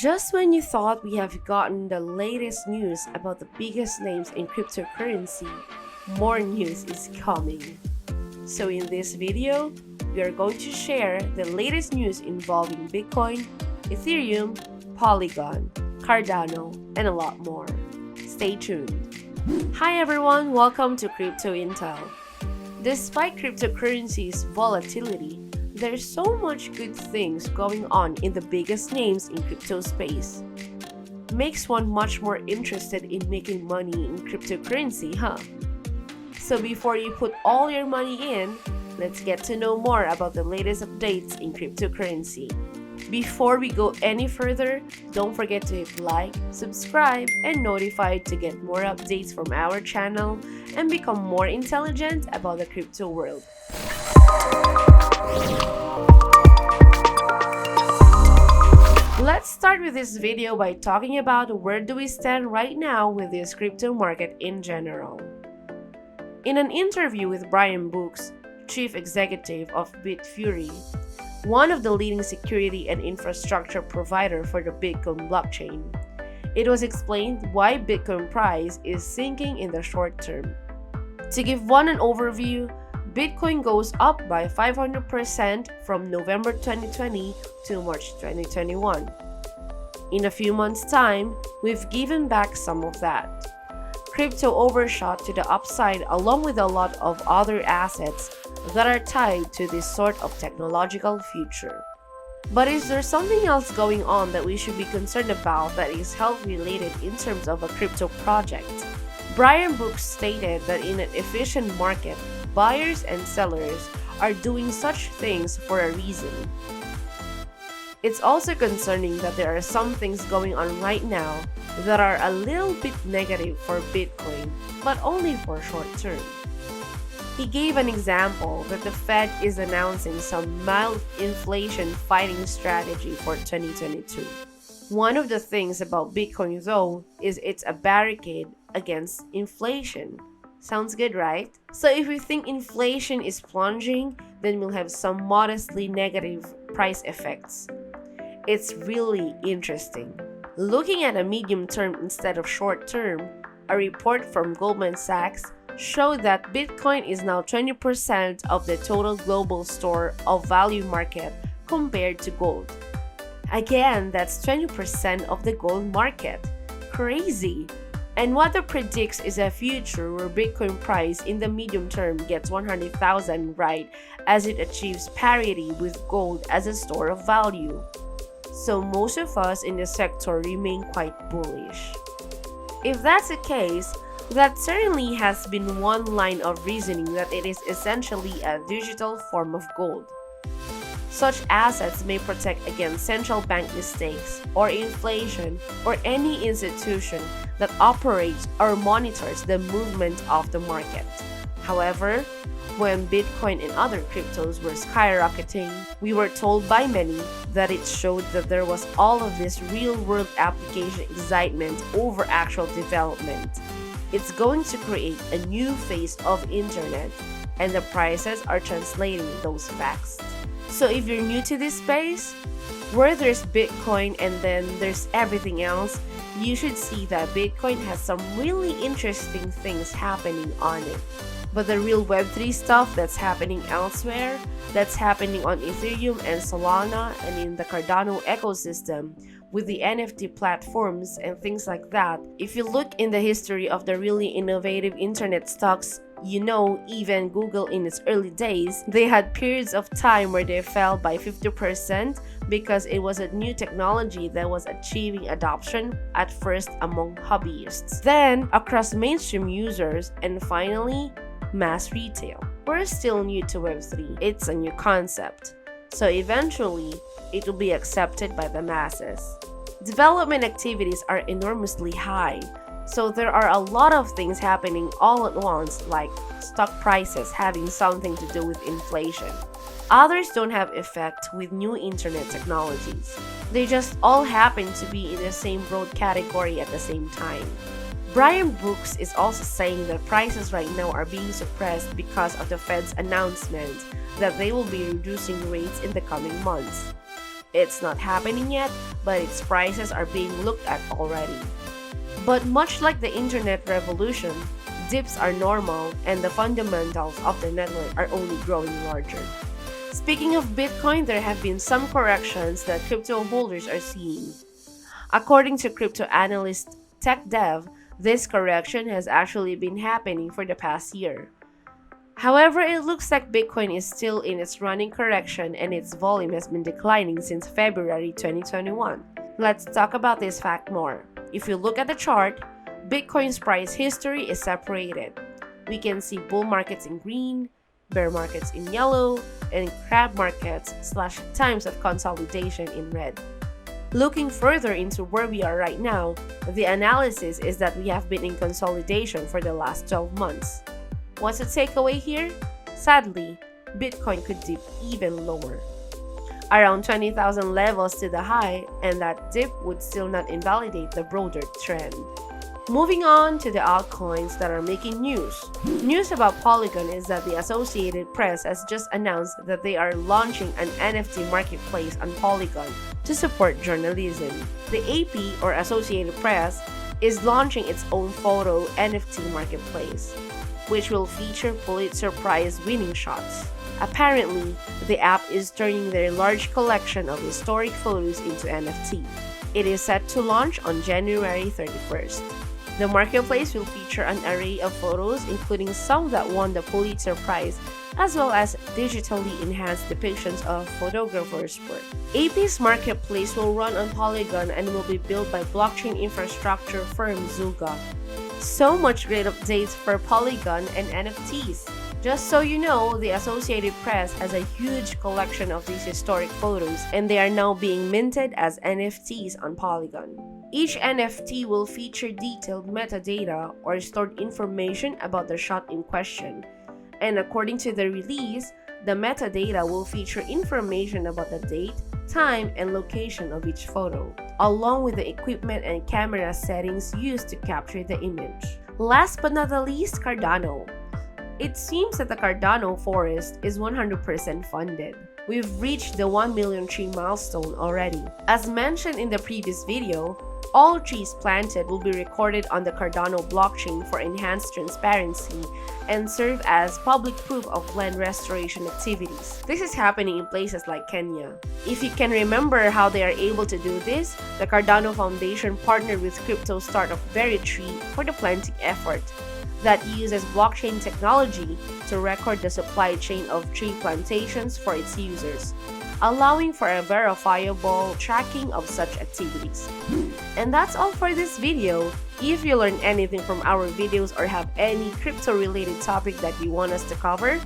Just when you thought we have gotten the latest news about the biggest names in cryptocurrency, more news is coming. So in this video, we are going to share the latest news involving Bitcoin, Ethereum, Polygon, Cardano, and a lot more. Stay tuned. Hi everyone, welcome to Crypto Intel. Despite cryptocurrency's volatility, there's so much good things going on in the biggest names in crypto space. Makes one much more interested in making money in cryptocurrency, huh? So before you put all your money in, let's get to know more about the latest updates in cryptocurrency. Before we go any further, don't forget to hit like, subscribe, and notified to get more updates from our channel and become more intelligent about the crypto world. Let's start with this video by talking about where do we stand right now with this crypto market in general. In an interview with Brian Brooks, Chief Executive of Bitfury, one of the leading security and infrastructure provider for the Bitcoin blockchain, it was explained why Bitcoin price is sinking in the short term. To give one an overview, Bitcoin goes up by 500% from November 2020 to March 2021. In a few months' time, we've given back some of that. Crypto overshot to the upside along with a lot of other assets that are tied to this sort of technological future. But is there something else going on that we should be concerned about that is health related in terms of a crypto project? Brian Brooks stated that in an efficient market, buyers and sellers are doing such things for a reason. It's also concerning that there are some things going on right now that are a little bit negative for Bitcoin, but only for short term. He gave an example that the Fed is announcing some mild inflation fighting strategy for 2022. One of the things about Bitcoin though is it's a barricade against inflation. Sounds good, right? So if we think inflation is plunging, then we'll have some modestly negative price effects. It's really interesting. Looking at a medium term instead of short term, a report from Goldman Sachs showed that Bitcoin is now 20% of the total global store of value market compared to gold. Again, that's 20% of the gold market. Crazy! And what it predicts is a future where Bitcoin price in the medium term gets 100,000 right as it achieves parity with gold as a store of value. So most of us in the sector remain quite bullish. If that's the case, that certainly has been one line of reasoning that it is essentially a digital form of gold. Such assets may protect against central bank mistakes or inflation or any institution that operates or monitors the movement of the market. However, when Bitcoin and other cryptos were skyrocketing, we were told by many that it showed that there was all of this real-world application excitement over actual development. It's going to create a new phase of internet, and the prices are translating those facts. So if you're new to this space, where there's Bitcoin and then there's everything else, you should see that Bitcoin has some really interesting things happening on it. But the real Web3 stuff that's happening elsewhere, that's happening on Ethereum and Solana and in the Cardano ecosystem, with the NFT platforms and things like that, if you look in the history of the really innovative internet stocks, you know, even Google in its early days, they had periods of time where they fell by 50% because it was a new technology that was achieving adoption at first among hobbyists, then across mainstream users, and finally, mass retail. We're still new to Web3, it's a new concept. So eventually, it will be accepted by the masses. Development activities are enormously high, so there are a lot of things happening all at once, like stock prices having something to do with inflation. Others don't have effect with new internet technologies. They just all happen to be in the same broad category at the same time. Brian Brooks is also saying that prices right now are being suppressed because of the Fed's announcement that they will be reducing rates in the coming months. It's not happening yet, but its prices are being looked at already. But much like the internet revolution, dips are normal and the fundamentals of the network are only growing larger. Speaking of Bitcoin, there have been some corrections that crypto holders are seeing. According to crypto analyst TechDev, this correction has actually been happening for the past year. However, it looks like Bitcoin is still in its running correction and its volume has been declining since February 2021. Let's talk about this fact more. If you look at the chart, Bitcoin's price history is separated. We can see bull markets in green, bear markets in yellow, and crab markets / times of consolidation in red. Looking further into where we are right now, the analysis is that we have been in consolidation for the last 12 months. What's the takeaway here? Sadly, Bitcoin could dip even lower. Around 20,000 levels to the high, and that dip would still not invalidate the broader trend. Moving on to the altcoins that are making news. News about Polygon is that the Associated Press has just announced that they are launching an NFT marketplace on Polygon to support journalism. The AP, or Associated Press, is launching its own photo NFT marketplace, which will feature Pulitzer Prize winning shots. Apparently, the app is turning their large collection of historic photos into NFT. It is set to launch on January 31st. The marketplace will feature an array of photos, including some that won the Pulitzer Prize, as well as digitally enhanced depictions of photographers' work. AP's marketplace will run on Polygon and will be built by blockchain infrastructure firm Zuga. So much great updates for Polygon and NFTs. Just so you know, the Associated Press has a huge collection of these historic photos and they are now being minted as NFTs on Polygon. Each NFT will feature detailed metadata or stored information about the shot in question. And according to the release, the metadata will feature information about the date, time, and location of each photo, along with the equipment and camera settings used to capture the image. Last but not the least, Cardano. It seems that the Cardano forest is 100% funded. We've reached the 1 million tree milestone already. As mentioned in the previous video, all trees planted will be recorded on the Cardano blockchain for enhanced transparency and serve as public proof of land restoration activities. This is happening in places like Kenya. If you can remember how they are able to do this, the Cardano Foundation partnered with crypto startup Veritree for the planting effort that uses blockchain technology to record the supply chain of tree plantations for its users, allowing for a verifiable tracking of such activities. And that's all for this video. If you learned anything from our videos or have any crypto-related topic that you want us to cover,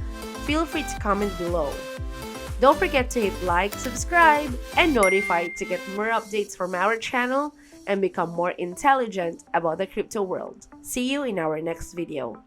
feel free to comment below. Don't forget to hit like, subscribe, and notify to get more updates from our channel and become more intelligent about the crypto world. See you in our next video.